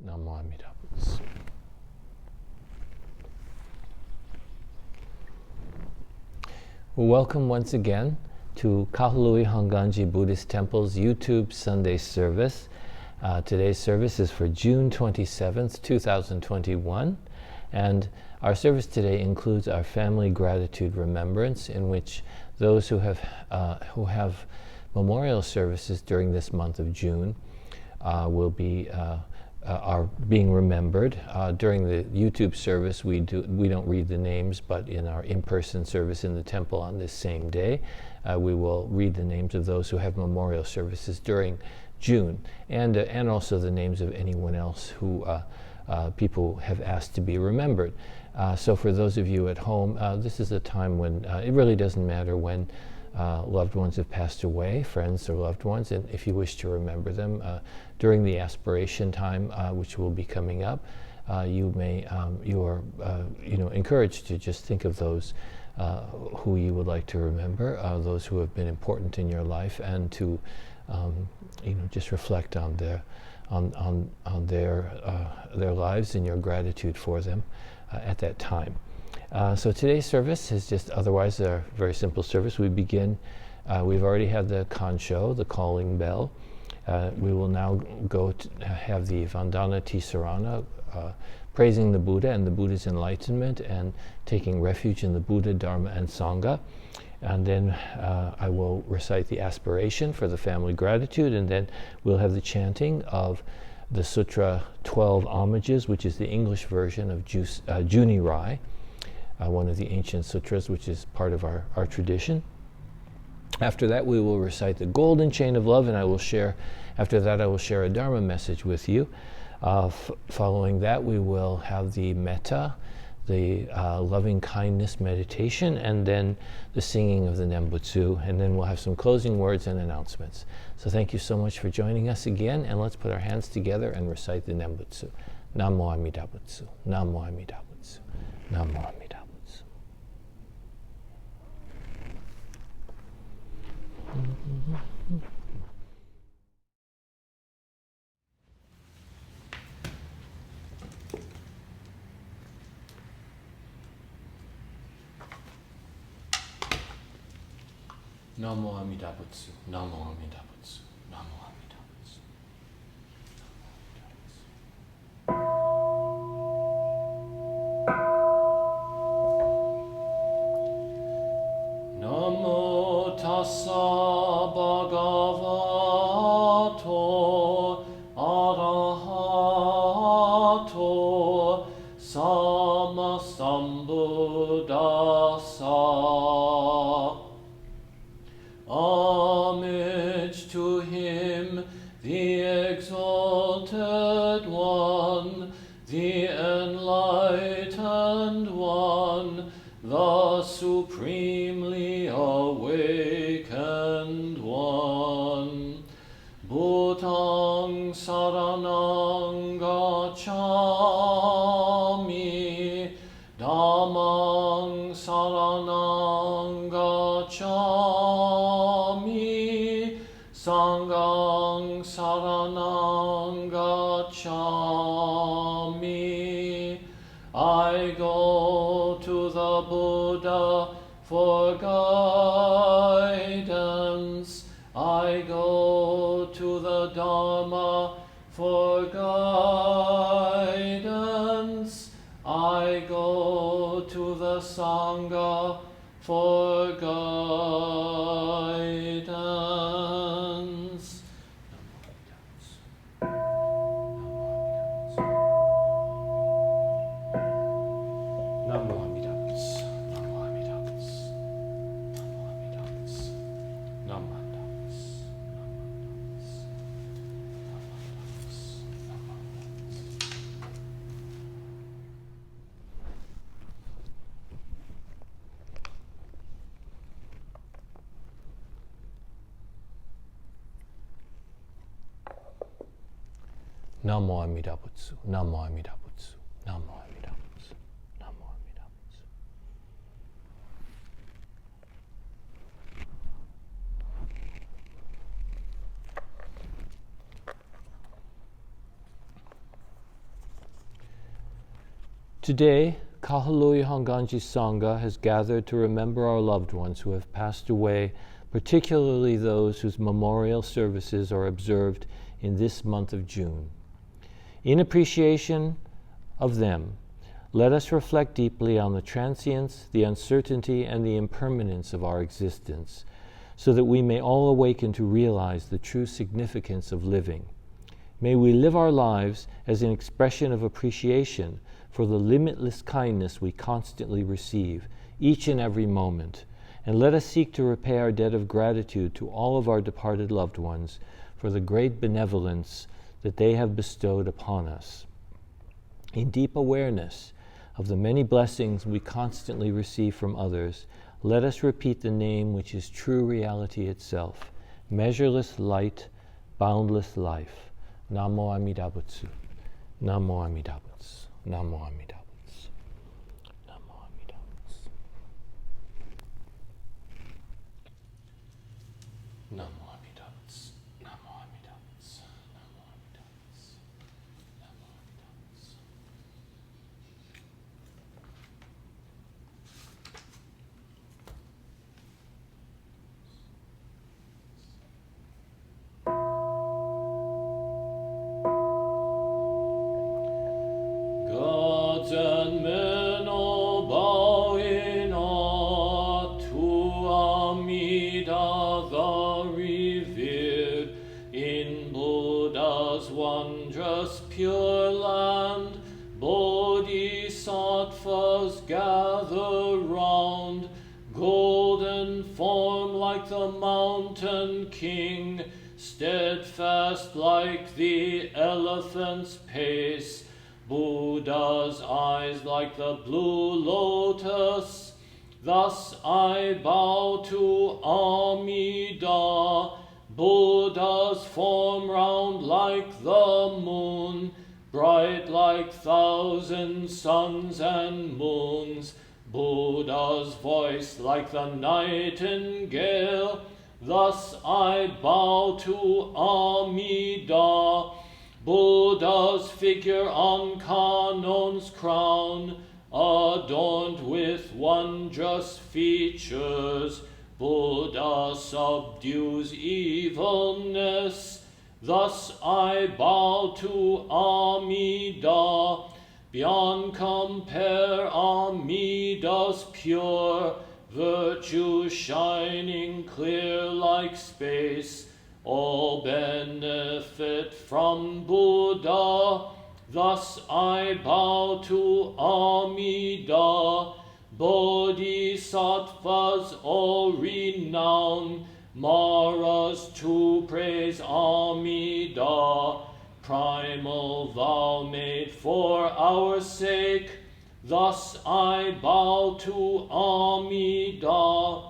Namo Amida Butsu. Well, welcome once again to Kahului Hongwanji Buddhist Temple's YouTube Sunday service. Today's service is for June 27th, 2021, and our service today includes our family gratitude remembrance, in which those who have memorial services during this month of June are being remembered. During the YouTube service, we don't read the names, but in our in-person service in the temple on this same day, we will read the names of those who have memorial services during June, and also the names of anyone else who people have asked to be remembered. So for those of you at home, this is a time when it really doesn't matter when loved ones have passed away, friends or loved ones, and if you wish to remember them during the aspiration time, which will be coming up, you are encouraged to just think of those who you would like to remember, those who have been important in your life, and to just reflect on their lives and your gratitude for them at that time. So today's service is just otherwise a very simple service. We begin, we've already had the Kansho, the calling bell. We will now go to have the Vandana Tisarana, praising the Buddha and the Buddha's enlightenment and taking refuge in the Buddha, Dharma, and Sangha. And then I will recite the aspiration for the family gratitude, and then we'll have the chanting of the Sutra 12 Homages, which is the English version of Juni Rai, one of the ancient sutras, which is part of our tradition. After that, we will recite the Golden Chain of Love, and after that, I will share a Dharma message with you. Following that, we will have the Metta, the loving kindness meditation, and then the singing of the Nembutsu, and then we'll have some closing words and announcements. So thank you so much for joining us again, and let's put our hands together and recite the Nembutsu. Namo Amida Butsu, Namo Amida Butsu, Namo Amida Butsu. Namo Amida Butsu, Namo Amida Butsu, Namo Amida Butsu. Namo tassa bhagavato arahato sammasambuddhassa. Homage to him, the exalted one, the enlightened one, the supremely awakened one. Bhutang saranang gacchami, dhammang saranang gacchami, sanghang saranang gacchami. I go to the Buddha for guidance. I go to the Dharma for guidance. I go to the Sangha for guidance. Namo Amida Butsu, Namo Amida Butsu, Namo Amida Butsu, Namo Amida Butsu, Namo Amida Butsu. Namo Amida Butsu, Namo Amida Butsu, Namo Amida Butsu, Namo Amida Butsu. Today, Kahului Hongwanji Sangha has gathered to remember our loved ones who have passed away, particularly those whose memorial services are observed in this month of June. In appreciation of them, let us reflect deeply on the transience, the uncertainty, and the impermanence of our existence, so that we may all awaken to realize the true significance of living. May we live our lives as an expression of appreciation for the limitless kindness we constantly receive, each and every moment, and let us seek to repay our debt of gratitude to all of our departed loved ones for the great benevolence that they have bestowed upon us. In deep awareness of the many blessings we constantly receive from others, let us repeat the name which is true reality itself, measureless light, boundless life. Namo Amida Butsu. Namo Amida Butsu. Namo Amida Butsu. Namo Amida Butsu. Namo Amida Butsu. Namo Amida Butsu. Namo Amida Butsu. Namo Amida Butsu. Gods and men all bow in awe to Amida the revered, in Buddha's wondrous pure land. Bodhisattvas gather round, golden form like the mountain king, steadfast like the elephant's pace. Buddha's eyes like the blue lotus. Thus I bow to Amida. Buddha's form round like the moon, bright like thousand suns and moons. Buddha's voice like the nightingale. Thus I bow to Amida. Buddha's figure on Kanon's crown, adorned with wondrous features. Buddha subdues evilness. Thus I bow to Amida. Beyond compare, Amida's pure, virtue shining clear like space. All benefit from Buddha. Thus I bow to Amida. Bodhisattvas all renown, Maras to praise Amida. Primal vow made for our sake. Thus I bow to Amida.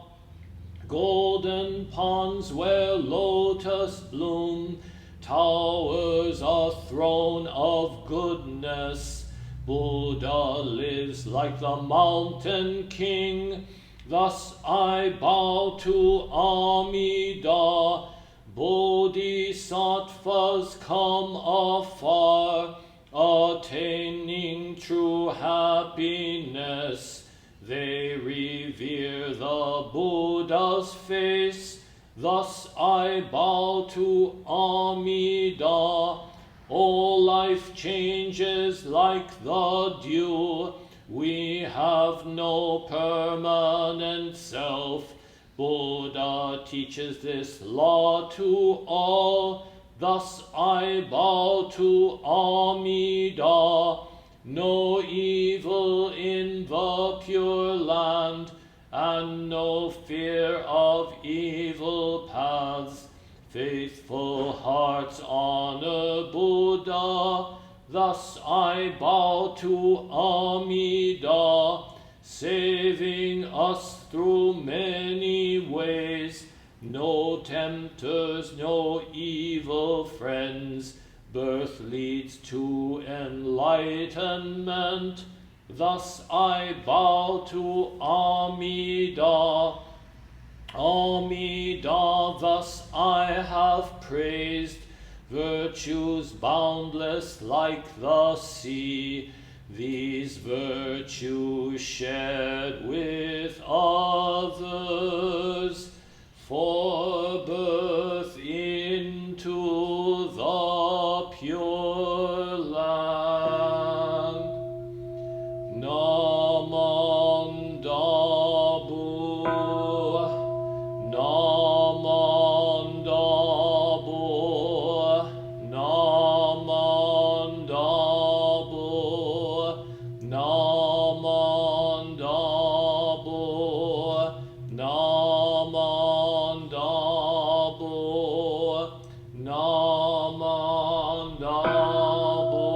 Golden ponds where lotus bloom, towers a throne of goodness. Buddha lives like the mountain king. Thus I bow to Amida. Bodhisattvas come afar, attaining true happiness. They revere the Buddha's face. Thus I bow to Amida. All life changes like the dew. We have no permanent self. Buddha teaches this law to all. Thus I bow to Amida. No evil in the pure land, and no fear of evil paths. Faithful hearts honor Buddha. Thus I bow to Amida, saving us through many ways. No tempters, no evil friends. Birth leads to enlightenment. Thus I bow to Amida. Amida, thus I have praised virtues boundless like the sea, these virtues shared with others, for birth into the pure land. Namon Dabu, Namon Dabu, Namon Dabu, Namon Dabu, Namon Dabu, Namon Dabu.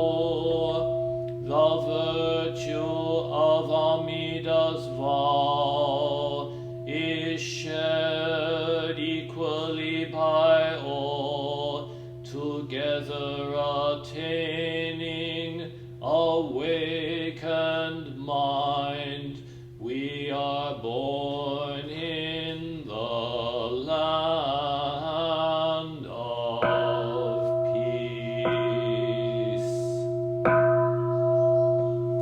The virtue of Amida's vow is shared equally by all, together attaining awakened mind. We are born in the land of peace.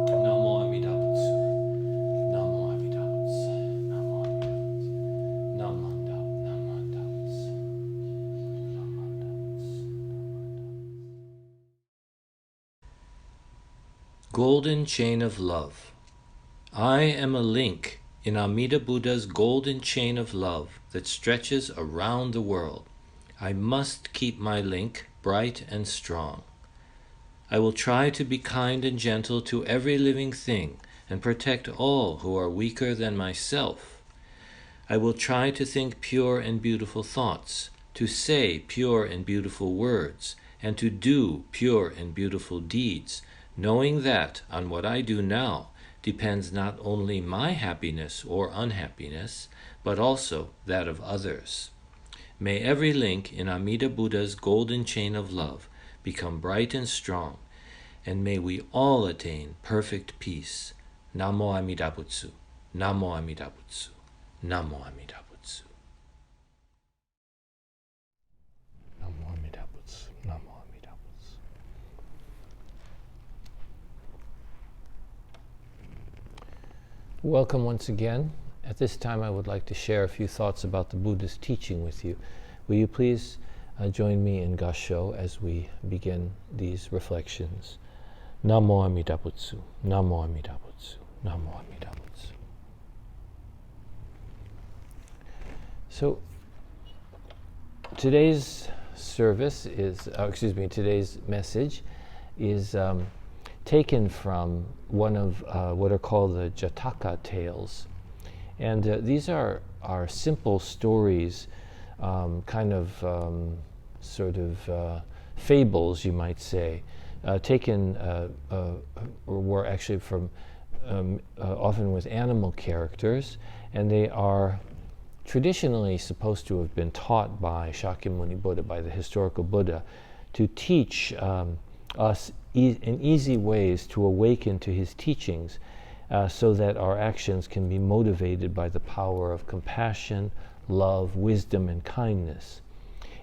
Namo Amida Butsu. Namo Amida Butsu. Namo Amida Butsu. Namo Amida Butsu. Namo Amida Butsu. Golden Chain of Love. I am a link in Amida Buddha's golden chain of love that stretches around the world. I must keep my link bright and strong. I will try to be kind and gentle to every living thing and protect all who are weaker than myself. I will try to think pure and beautiful thoughts, to say pure and beautiful words, and to do pure and beautiful deeds, knowing that on what I do now depends not only my happiness or unhappiness, but also that of others. May every link in Amida Buddha's golden chain of love become bright and strong, and may we all attain perfect peace. Namo Amida Butsu. Namo Amida Butsu. Namo Amida Butsu. Namo Amida Butsu. Namo Amida Butsu. Welcome once again. At this time I would like to share a few thoughts about the Buddhist teaching with you. Will you please join me in Gassho as we begin these reflections. Namo Amida Butsu. Namo Amida Butsu. Namo Amida Butsu. So today's service is, today's message is taken from one of what are called the Jataka tales. And these are simple stories, fables, you might say, taken, were actually from, often with animal characters, and they are traditionally supposed to have been taught by Shakyamuni Buddha, by the historical Buddha, to teach us in easy ways to awaken to his teachings, so that our actions can be motivated by the power of compassion, love, wisdom, and kindness.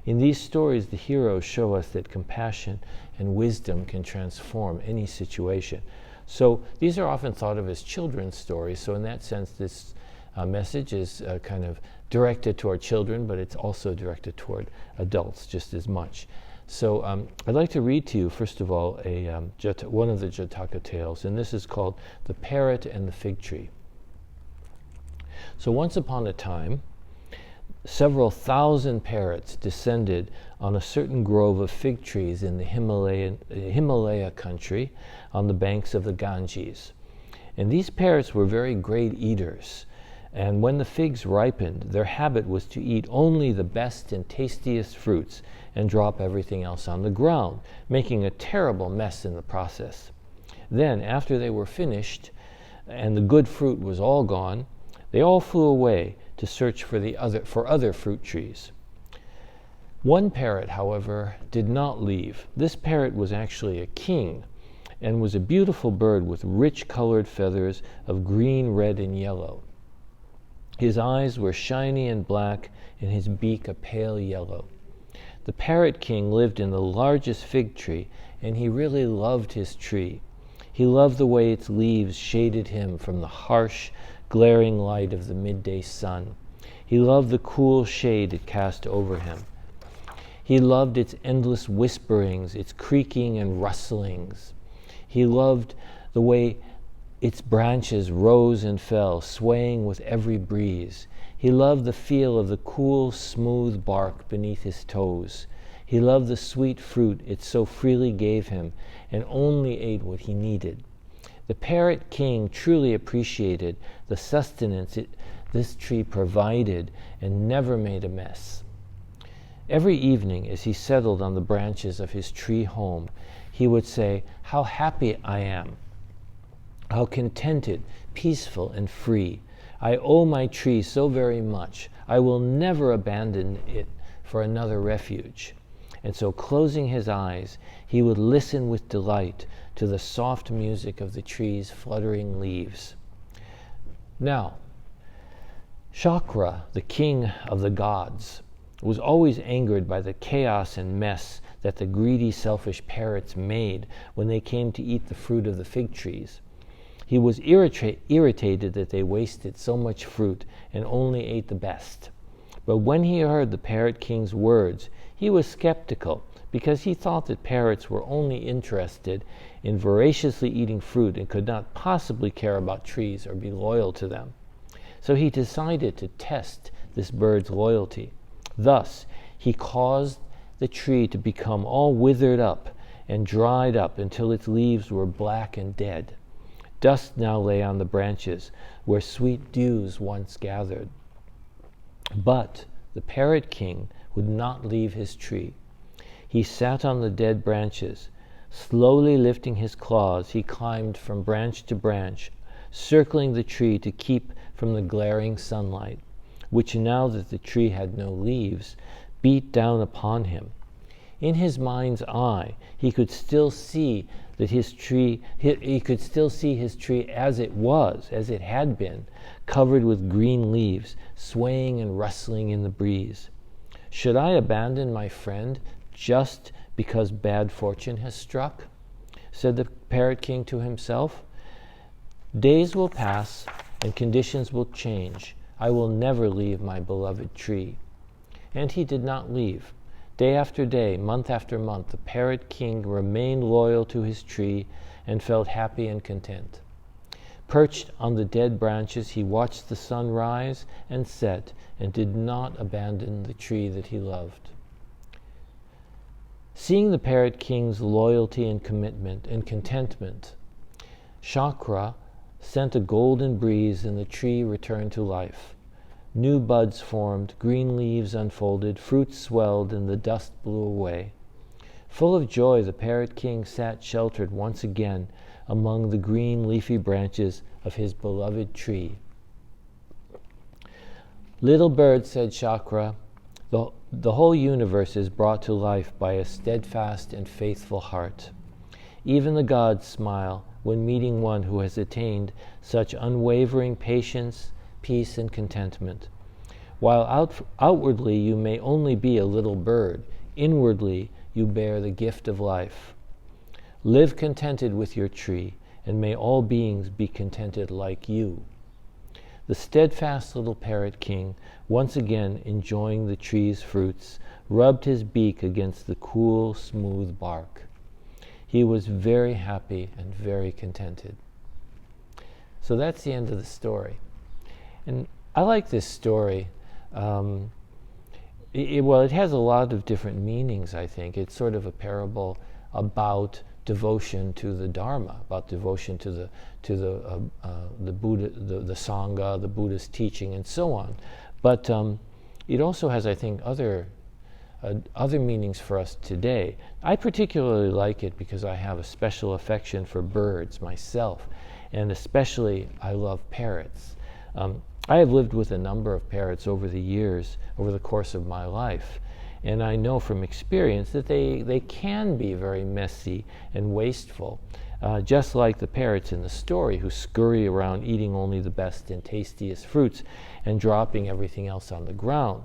In these stories, the heroes show us that compassion and wisdom can transform any situation. So these are often thought of as children's stories, so in that sense this message is kind of directed toward children, but it's also directed toward adults just as much. So I'd like to read to you, first of all, one of the Jataka tales, and this is called The Parrot and the Fig Tree. So once upon a time, several thousand parrots descended on a certain grove of fig trees in the Himalaya country on the banks of the Ganges. And these parrots were very great eaters. And when the figs ripened, their habit was to eat only the best and tastiest fruits and drop everything else on the ground, making a terrible mess in the process. Then, after they were finished and the good fruit was all gone, they all flew away to search for other fruit trees. One parrot, however, did not leave. This parrot was actually a king and was a beautiful bird with rich colored feathers of green, red, and yellow. His eyes were shiny and black, and his beak a pale yellow. The parrot king lived in the largest fig tree, and he really loved his tree. He loved the way its leaves shaded him from the harsh, glaring light of the midday sun. He loved the cool shade it cast over him. He loved its endless whisperings, its creaking and rustlings. He loved the way its branches rose and fell, swaying with every breeze. He loved the feel of the cool, smooth bark beneath his toes. He loved the sweet fruit it so freely gave him, and only ate what he needed. The Parrot King truly appreciated the sustenance this tree provided and never made a mess. Every evening, as he settled on the branches of his tree home, he would say, "How happy I am! How contented, peaceful, and free. I owe my tree so very much. I will never abandon it for another refuge." And so, closing his eyes, he would listen with delight to the soft music of the tree's fluttering leaves. Now, Chakra, the king of the gods, was always angered by the chaos and mess that the greedy, selfish parrots made when they came to eat the fruit of the fig trees. He was irritated that they wasted so much fruit and only ate the best. But when he heard the Parrot King's words, he was skeptical because he thought that parrots were only interested in voraciously eating fruit and could not possibly care about trees or be loyal to them. So he decided to test this bird's loyalty. Thus, he caused the tree to become all withered up and dried up until its leaves were black and dead. Dust now lay on the branches where sweet dews once gathered. But the Parrot King would not leave his tree. He sat on the dead branches. Slowly lifting his claws, he climbed from branch to branch, circling the tree to keep from the glaring sunlight, which, now that the tree had no leaves, beat down upon him. In his mind's eye, he could still see that his tree as it was, as it had been, covered with green leaves, swaying and rustling in the breeze. Should I abandon my friend just because bad fortune has struck? Said the Parrot King to himself. Days will pass and conditions will change. I will never leave my beloved tree. And he did not leave. Day after day, month after month, the Parrot King remained loyal to his tree and felt happy and content. Perched on the dead branches, he watched the sun rise and set and did not abandon the tree that he loved. Seeing the Parrot King's loyalty and commitment and contentment, Chakra sent a golden breeze and the tree returned to life. New buds formed, green leaves unfolded, fruits swelled, and the dust blew away. Full of joy, the Parrot King sat sheltered once again among the green leafy branches of his beloved tree. "Little bird," said Chakra, the whole universe is brought to life by a steadfast and faithful heart. Even the gods smile when meeting one who has attained such unwavering patience, peace, and contentment. While outwardly you may only be a little bird, inwardly you bear the gift of life. Live contented with your tree, and may all beings be contented like you. The steadfast little Parrot King, once again enjoying the tree's fruits, rubbed his beak against the cool, smooth bark. He was very happy and very contented. So that's the end of the story. And I like this story. It has a lot of different meanings, I think. It's sort of a parable about devotion to the Dharma, about devotion to the Buddha, the Sangha, the Buddhist teaching, and so on. But it also has, I think, other meanings for us today. I particularly like it because I have a special affection for birds myself, and especially I love parrots. I have lived with a number of parrots over the years, over the course of my life, and I know from experience that they can be very messy and wasteful, just like the parrots in the story who scurry around eating only the best and tastiest fruits and dropping everything else on the ground.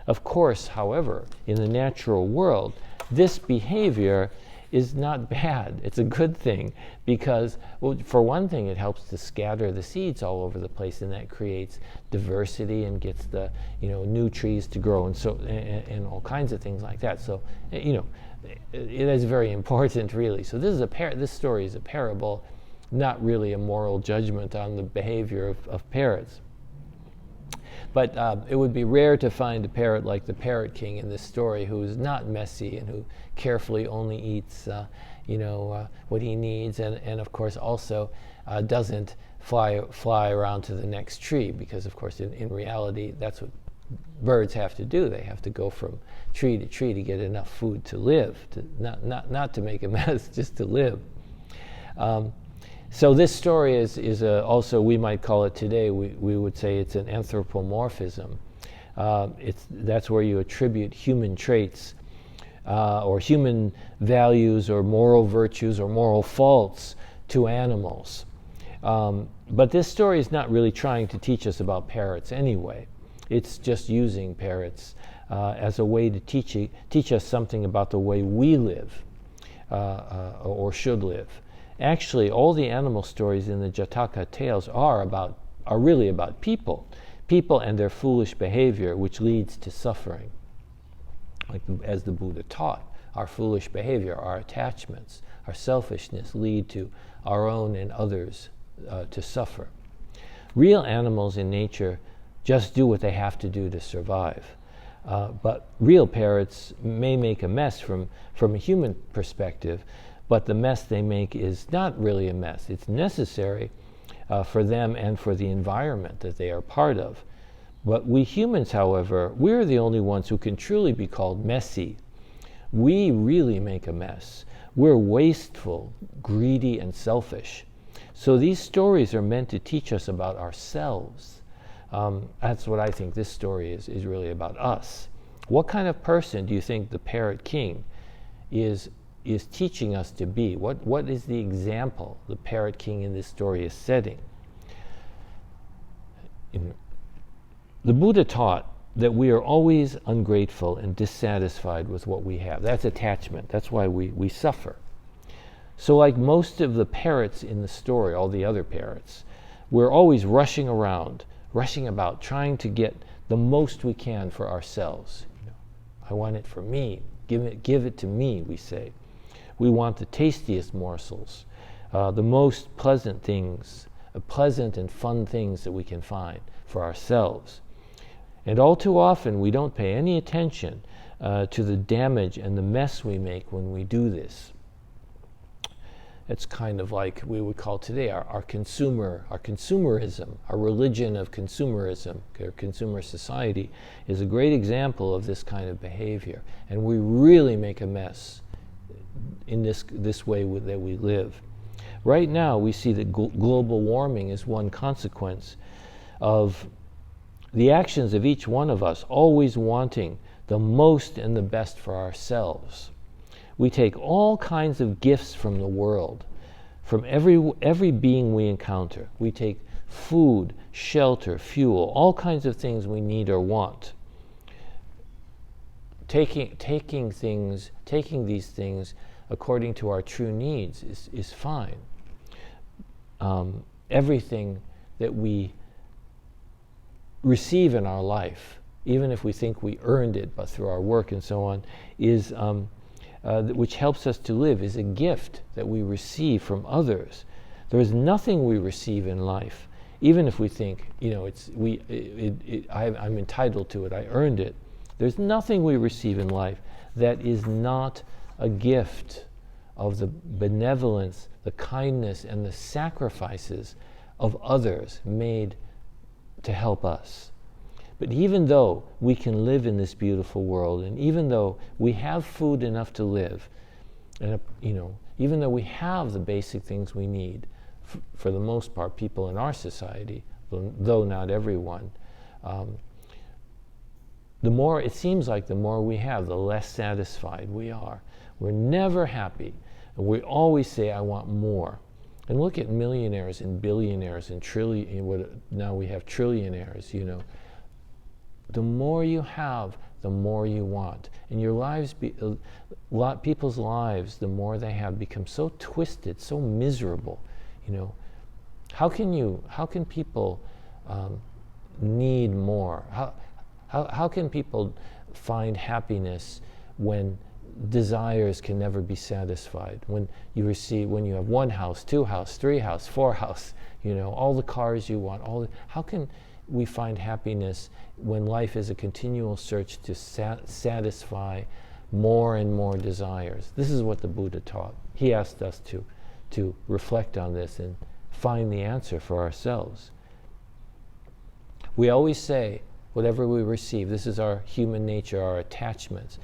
Of course, however, in the natural world, this behavior is not bad. It's a good thing because, well, for one thing, it helps to scatter the seeds all over the place, and that creates diversity and gets the new trees to grow, and all kinds of things like that. So it is very important, really. So this story is a parable, not really a moral judgment on the behavior of parrots. But it would be rare to find a parrot like the Parrot King in this story, who is not messy and who carefully only eats, what he needs, and of course also doesn't fly around to the next tree, because of course in reality that's what birds have to do. They have to go from tree to tree to get enough food to live, not to make a mess, just to live. So this story is also, we might call it today, we would say it's an anthropomorphism. That's where you attribute human traits or human values or moral virtues or moral faults to animals. But this story is not really trying to teach us about parrots anyway. It's just using parrots as a way to teach us something about the way we live or should live. Actually, all the animal stories in the Jataka tales are really about people and their foolish behavior, which leads to suffering. As the Buddha taught, our foolish behavior, our attachments, our selfishness lead to our own and others to suffer. Real animals in nature just do what they have to do to survive. But real parrots may make a mess from a human perspective, but the mess they make is not really a mess. It's necessary for them and for the environment that they are part of. But we humans, however, we're the only ones who can truly be called messy. We really make a mess. We're wasteful, greedy, and selfish. So these stories are meant to teach us about ourselves. That's what I think this story is really about, us. What kind of person do you think the Parrot King is teaching us to be? What is the example the Parrot King in this story is setting? The Buddha taught that we are always ungrateful and dissatisfied with what we have. That's attachment. That's why we suffer. So like most of the parrots in the story, all the other parrots, we're always rushing about, trying to get the most we can for ourselves. I want it for me. Give it to me, we say. We want the tastiest morsels, the most pleasant things, pleasant and fun things that we can find for ourselves. And all too often, we don't pay any attention to the damage and the mess we make when we do this. It's kind of like we would call today our consumerism, our religion of consumerism, our consumer society is a great example of this kind of behavior. And we really make a mess in this way that we live. Right now, we see that global warming is one consequence of the actions of each one of us always wanting the most and the best for ourselves. We take all kinds of gifts from the world, from every being we encounter. We take food, shelter, fuel, all kinds of things we need or want. Taking these things according to our true needs is fine. Everything that we receive in our life, even if we think we earned it, but through our work and so on, is which helps us to live, is a gift that we receive from others. There is nothing we receive in life, even if we think, I'm entitled to it, I earned it. There's nothing we receive in life that is not a gift of the benevolence, the kindness, and the sacrifices of others made to help us. But even though we can live in this beautiful world, and even though we have food enough to live, and even though we have the basic things we need, for the most part, people in our society, though not everyone, it seems like the more we have, the less satisfied we are. We're never happy, and we always say, I want more. And look at millionaires and billionaires and now we have trillionaires, The more you have, the more you want. And your lives, people's lives, the more they have, become so twisted, so miserable. How can people need more? How can people find happiness when desires can never be satisfied? When you have one house, two house, three house, four house, all the cars you want, how can we find happiness when life is a continual search to satisfy more and more desires? This is what the Buddha taught. He asked us to reflect on this and find the answer for ourselves. We always say, whatever we receive, this is our human nature, our attachments.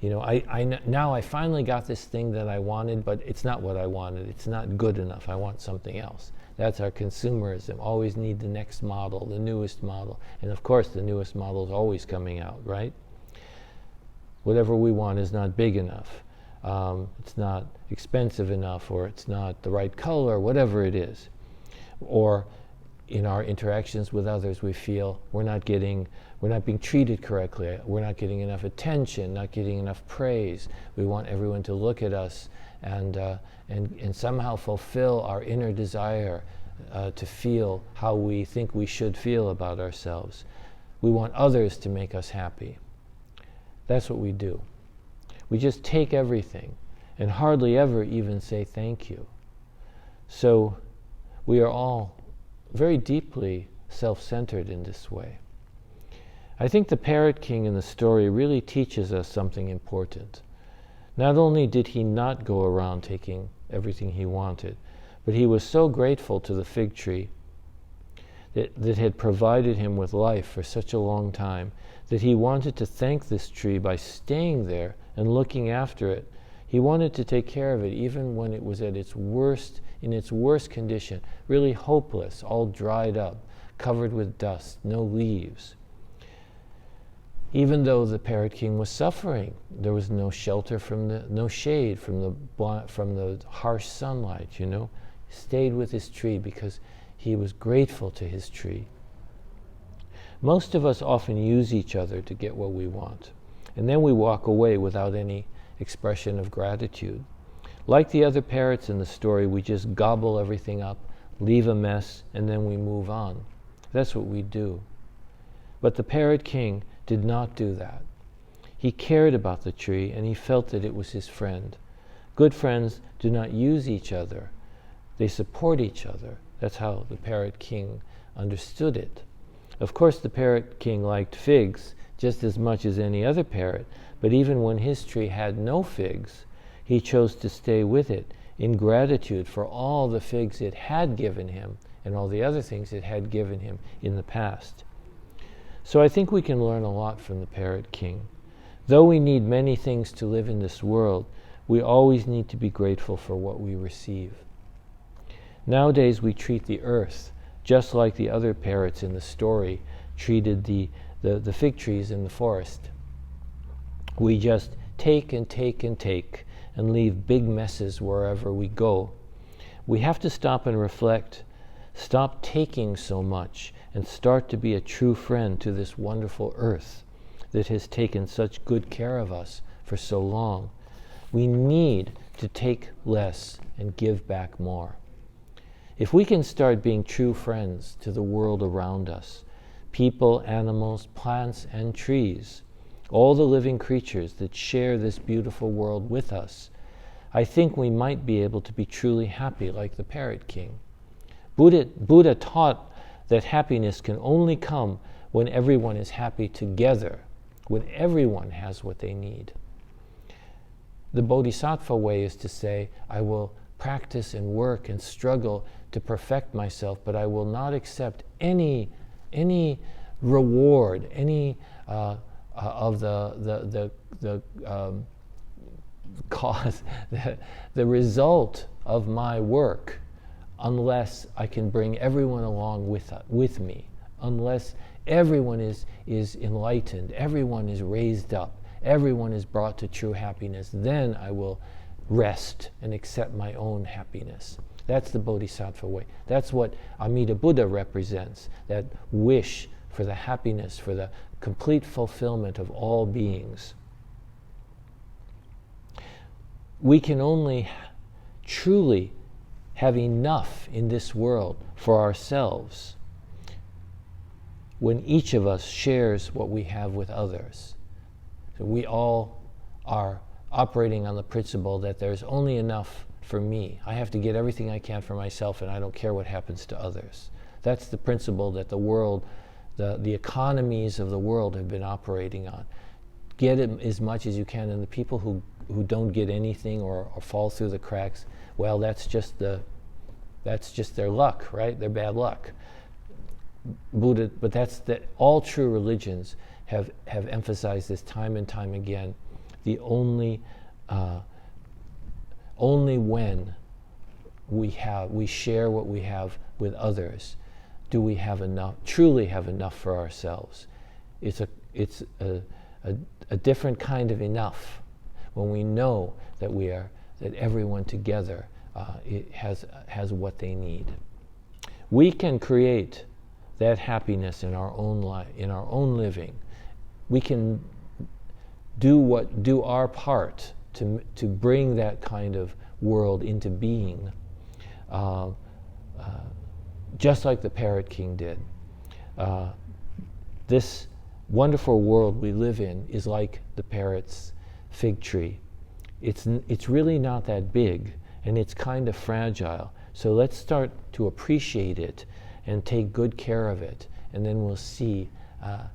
Now I finally got this thing that I wanted, but it's not what I wanted. It's not good enough. I want something else. That's our consumerism. Always need the next model, the newest model. And of course, the newest model is always coming out, right? Whatever we want is not big enough. It's not expensive enough, or it's not the right color, whatever it is. Or in our interactions with others, we feel we're not being treated correctly, we're not getting enough attention, not getting enough praise. We want everyone to look at us and somehow fulfill our inner desire to feel how we think we should feel about ourselves. We want others to make us happy. That's what we do. We just take everything and hardly ever even say thank you. So we are all very deeply self-centered in this way. I think the Parrot King in the story really teaches us something important. Not only did he not go around taking everything he wanted, but he was so grateful to the fig tree that had provided him with life for such a long time that he wanted to thank this tree by staying there and looking after it. He wanted to take care of it even when it was at its worst, in its worst condition, really hopeless, all dried up, covered with dust, no leaves. Even though the Parrot King was suffering, there was no shelter no shade from the harsh sunlight, He stayed with his tree because he was grateful to his tree. Most of us often use each other to get what we want, and then we walk away without any expression of gratitude. Like the other parrots in the story, we just gobble everything up, leave a mess, and then we move on. That's what we do. But the Parrot King did not do that. He cared about the tree, and he felt that it was his friend. Good friends do not use each other. They support each other. That's how the Parrot King understood it. Of course, the Parrot King liked figs just as much as any other parrot, but even when his tree had no figs, he chose to stay with it in gratitude for all the figs it had given him and all the other things it had given him in the past. So I think we can learn a lot from the Parrot King. Though we need many things to live in this world, we always need to be grateful for what we receive. Nowadays we treat the earth just like the other parrots in the story treated the fig trees in the forest. We just take and take and take and leave big messes wherever we go. We have to stop and reflect, stop taking so much, and start to be a true friend to this wonderful earth that has taken such good care of us for so long. We need to take less and give back more. If we can start being true friends to the world around us, people, animals, plants, and trees, all the living creatures that share this beautiful world with us, I think we might be able to be truly happy like the Parrot King. Buddha taught that happiness can only come when everyone is happy together, when everyone has what they need. The Bodhisattva way is to say, I will practice and work and struggle to perfect myself, but I will not accept any reward, any of the cause, the result of my work, unless I can bring everyone along with me, unless everyone is enlightened, everyone is raised up, everyone is brought to true happiness, then I will rest and accept my own happiness. That's the Bodhisattva way. That's what Amida Buddha represents, that wish for the happiness, for the complete fulfillment of all beings. We can only truly have enough in this world for ourselves when each of us shares what we have with others. So we all are operating on the principle that there's only enough for me. I have to get everything I can for myself, and I don't care what happens to others. That's the principle that the world, the economies of the world have been operating on. Get it as much as you can, and the people who don't get anything or fall through the cracks, well, that's just their luck, right? Their bad luck. Buddha, but all true religions have emphasized this time and time again. The only when we share what we have with others do we have enough, truly have enough for ourselves. It's a different kind of enough when we know that that everyone together has what they need. We can create that happiness in our own life, in our own living. We can do our part to bring that kind of world into being, just like the Parrot King did. This wonderful world we live in is like the parrot's fig tree. It's really not that big, and it's kind of fragile. So let's start to appreciate it and take good care of it, and then we'll see if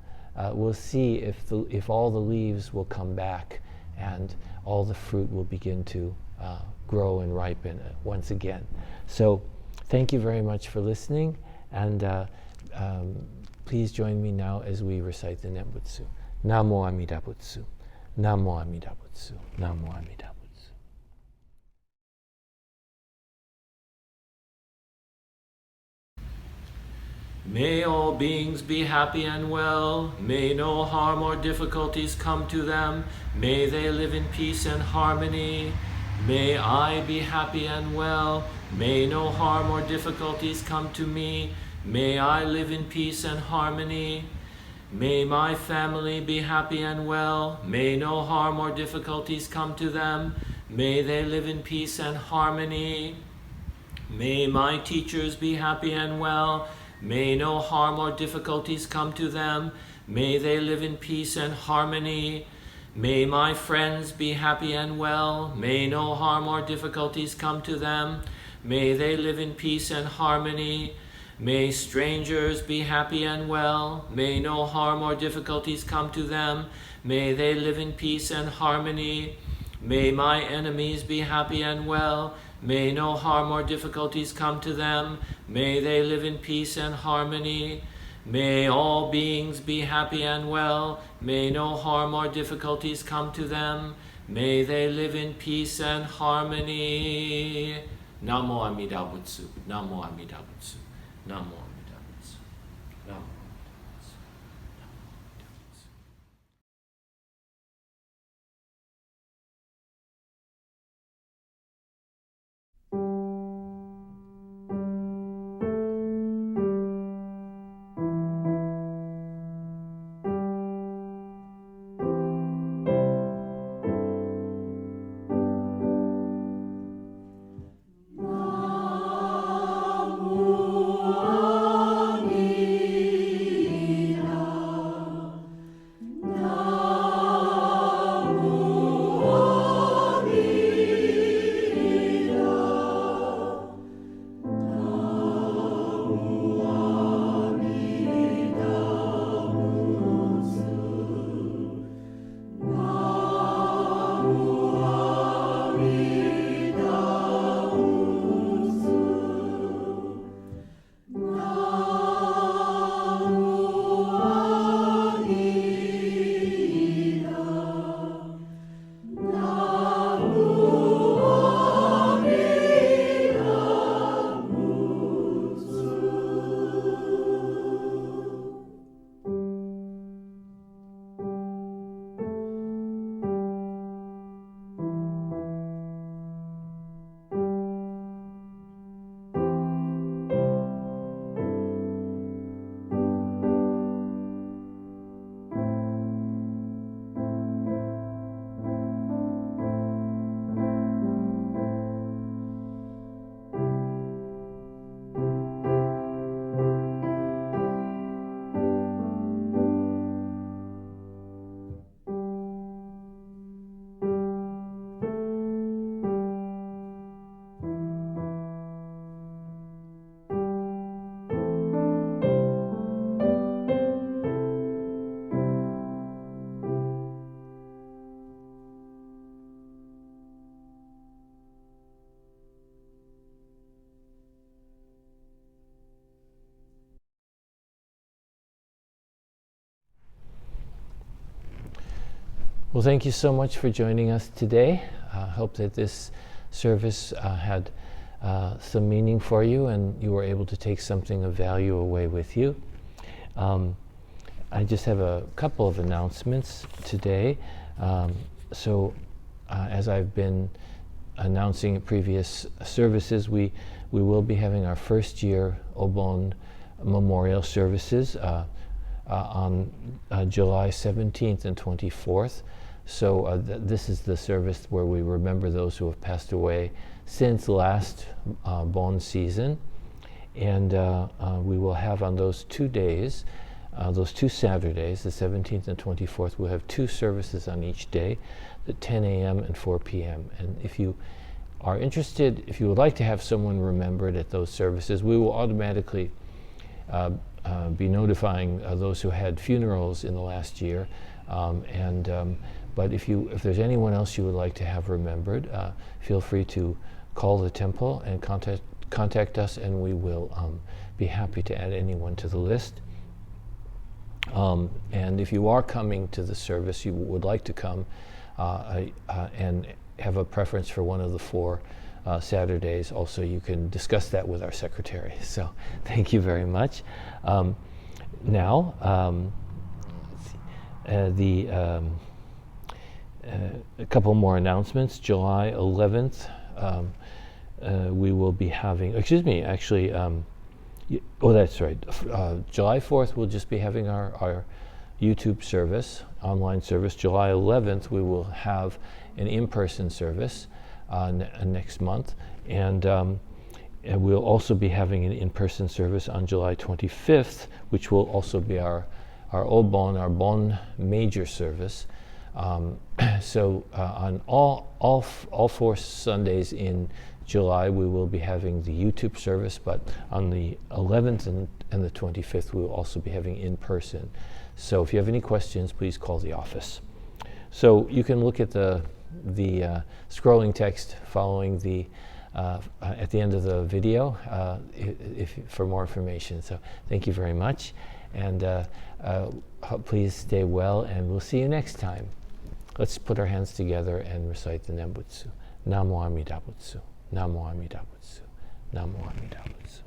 all the leaves will come back and all the fruit will begin to grow and ripen once again. So thank you very much for listening, and please join me now as we recite the Nembutsu. Namo Amida Butsu. Namo Amida Butsu. Namo Amida Butsu. May all beings be happy and well. May no harm or difficulties come to them. May they live in peace and harmony. May I be happy and well. May no harm or difficulties come to me. May I live in peace and harmony. May my family be happy and well. May no harm or difficulties come to them. May they live in peace and harmony. May my teachers be happy and well. May no harm or difficulties come to them. May they live in peace and harmony. May my friends be happy and well. May no harm or difficulties come to them. May they live in peace and harmony. May strangers be happy and well. May no harm or difficulties come to them. May they live in peace and harmony. May my enemies be happy and well. May no harm or difficulties come to them. May they live in peace and harmony. May all beings be happy and well. May no harm or difficulties come to them. May they live in peace and harmony. Namo Amida Butsu. Namo Amida Butsu. Namo Amida Butsu. Namo. Namo Well, thank you so much for joining us today. I hope that this service had some meaning for you and you were able to take something of value away with you. I just have a couple of announcements today. As I've been announcing in previous services, we will be having our first year Obon memorial services on July 17th and 24th. So this is the service where we remember those who have passed away since last Bon season. And we will have on those 2 days, those 2 Saturdays, the 17th and 24th, we'll have 2 services on each day, at 10 a.m. and 4 p.m. And if you are interested, if you would like to have someone remembered at those services, we will automatically be notifying those who had funerals in the last year. But if there's anyone else you would like to have remembered, feel free to call the temple and contact us, and we will be happy to add anyone to the list. And if you are coming to the service, you would like to come and have a preference for one of the 4 Saturdays, also you can discuss that with our secretary. So thank you very much. Now, a couple more announcements. July 11th, we will be having, that's right. July 4th, we'll just be having our YouTube service, online service. July 11th, we will have an in-person service next month. And we'll also be having an in-person service on July 25th, which will also be our Bon major service. So on all 4 Sundays in July, we will be having the YouTube service, but on the 11th and the 25th, we will also be having in-person. So if you have any questions, please call the office. So you can look at the scrolling text following the at the end of the video for more information. So thank you very much, and please stay well, and we'll see you next time. Let's put our hands together and recite the Nembutsu. Namo Amida Butsu. Namo Amida Butsu. Namo Amida Butsu.